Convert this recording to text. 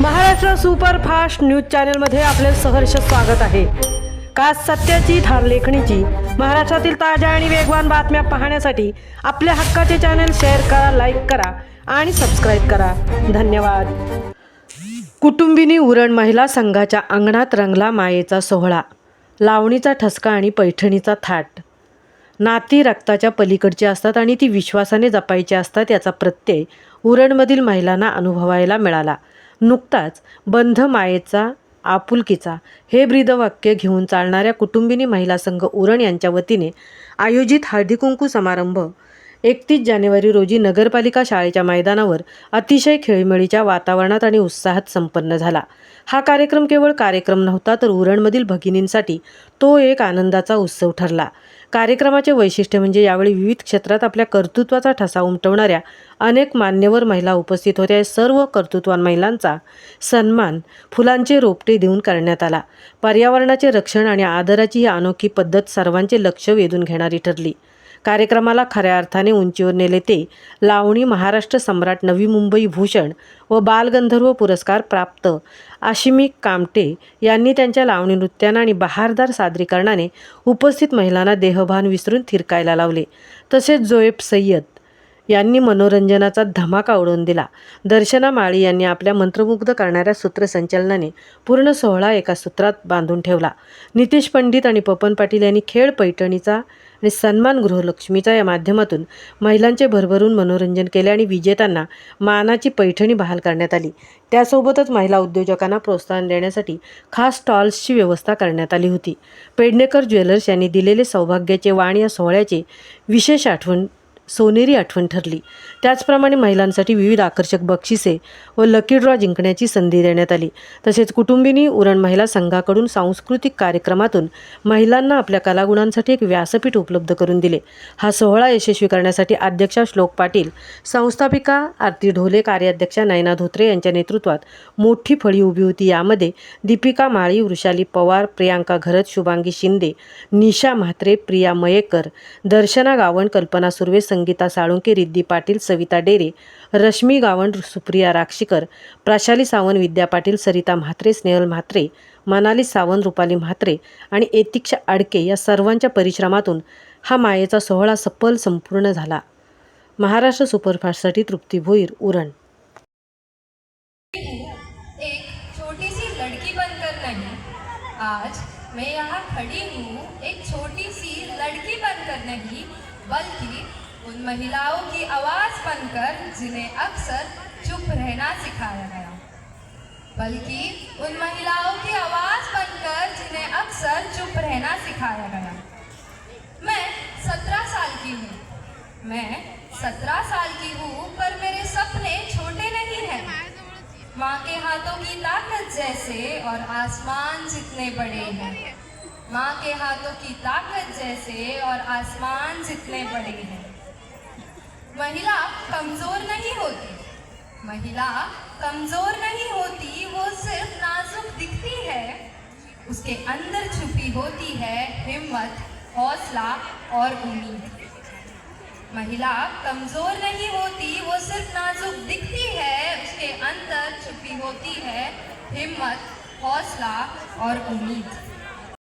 Maharashtra superfast news चॅनलमध्ये आपले सहर्ष स्वागत आहे। का सत्याची थार लेखणीची महाराष्ट्रातील ताज्या आणि वेगवान बातम्या पाहण्यासाठी आपल्या हक्काचे चॅनल शेअर करा, लाईक करा आणि सबस्क्राइब करा। धन्यवाद। कुटुंबिनी उरण महिला संघाच्या अंगणात रंगला मायेचा सोहळा, लावणीचा ठसका आणि पैठणीचा थाट। नाती रक्ताच्या पलीकडची असतात आणि ती विश्वासाने जपायची असतात याचा प्रत्यय उरणमधील महिलांना अनुभवायला मिळाला। नुकताच बंध मायेचा आपुलकीचा हे ब्रीदवाक्य घेऊन चालणाऱ्या कुटुंबिनी महिला संघ उरण यांच्या वतीने आयोजित हळदीकुंकू समारंभ 31 जानेवारी रोजी नगरपालिका शाळेच्या मैदानावर अतिशय खेळीमेळीच्या वातावरणात आणि उत्साहात संपन्न झाला। हा कार्यक्रम केवळ कार्यक्रम नव्हता, तर उरणमधील भगिनींसाठी तो एक आनंदाचा उत्सव ठरला। कार्यक्रमाचे वैशिष्ट्य म्हणजे यावेळी विविध क्षेत्रात आपल्या कर्तृत्वाचा ठसा उमटवणाऱ्या अनेक मान्यवर महिला उपस्थित होत्या। सर्व कर्तृत्वान महिलांचा सन्मान फुलांचे रोपटे देऊन करण्यात आला। पर्यावरणाचे रक्षण आणि आदराची ही अनोखी पद्धत सर्वांचे लक्ष वेधून घेणारी ठरली। कार्यक्रमाला खऱ्या अर्थाने उंचीवर नेले ते लावणी महाराष्ट्र सम्राट नवी मुंबई भूषण व बालगंधर्व पुरस्कार प्राप्त आशिमी कामटे यांनी त्यांच्या लावणी नृत्याने आणि बहारदार सादरीकरणाने उपस्थित महिलांना देहभान विसरून थिरकायला लावले। तसेच जोएब सय्यद यांनी मनोरंजनाचा धमाका उडवून दिला। दर्शना माळी यांनी आपल्या मंत्रमुग्ध करणाऱ्या सूत्रसंचलनाने पूर्ण सोहळा एका सूत्रात बांधून ठेवला। नितेश पंडित आणि पपन पाटील यांनी खेळ पैठणीचा आणि सन्मान गृहलक्ष्मीचा या माध्यमातून महिलांचे भरभरून मनोरंजन केले आणि विजेत्यांना मानाची पैठणी बहाल करण्यात आली। त्यासोबतच महिला उद्योजकांना प्रोत्साहन देण्यासाठी खास स्टॉल्सची व्यवस्था करण्यात आली होती। पेडणेकर ज्वेलर्स यांनी दिलेले सौभाग्याचे वाण या सोहळ्याचे विशेष सोनेरी आठवण ठरली। त्याचप्रमाणे महिलांसाठी विविध आकर्षक बक्षिसे व लकी ड्रॉ जिंकण्याची संधी देण्यात आली। तसेच कुटुंबिनी उरण महिला संघाकडून सांस्कृतिक कार्यक्रमातून महिलांना आपल्या कलागुणांसाठी एक व्यासपीठ उपलब्ध करून दिले। हा सोहळा यशस्वी करण्यासाठी अध्यक्षा श्लोक पाटील, संस्थापिका आरती ढोले, कार्याध्यक्षा नयना धोत्रे यांच्या नेतृत्वात मोठी फळी उभी होती। यामध्ये दीपिका माळी, वृषाली पवार, प्रियांका घरत, शुभांगी शिंदे, निशा म्हात्रे, प्रिया मयेकर, दर्शना गावण, कल्पना सुर्वे, संगीता साळुंके, रिद्धी पाटील, सविता डेरे, रश्मी गावण, सुप्रिया राक्षीकर, प्राशाली सावंत, विद्या पाटील, सरिता म्हात्रे, स्नेहल म्हात्रे, मनाली सावंत, रुपाली म्हात्रे आणि एतिक्षा आडके या सर्वांच्या परिश्रमातून हा मायेचा सोहळा सफल संपूर्ण झाला। महाराष्ट्र सुपरफास्टसाठी तृप्ती भोईर, उरण। एक छोटी सी लड़की बनकर नहीं, आज मैं यहाँ खड़ी हूँ एक छोटी सी लड़की बनकर नहीं, बल्कि उन महिलाओं की आवाज़ बनकर जिन्हें अक्सर चुप रहना सिखाया गया, बल्कि उन महिलाओं की आवाज़ बनकर जिन्हें अक्सर चुप रहना सिखाया गया। मैं 17 साल की हूँ, पर मेरे सपने छोटे नहीं हैं। माँ के हाथों की ताकत जैसे और आसमान जितने बड़े हैं, माँ के हाथों की ताकत जैसे और आसमान जितने बड़े हैं। महिला कमज़ोर नहीं होती, वो सिर्फ नाजुक दिखती है। उसके अंदर छुपी होती है हिम्मत, हौसला और उम्मीद। महिला कमज़ोर नहीं होती, वो सिर्फ नाजुक दिखती है, उसके अंदर छुपी होती है हिम्मत, हौसला और उम्मीद।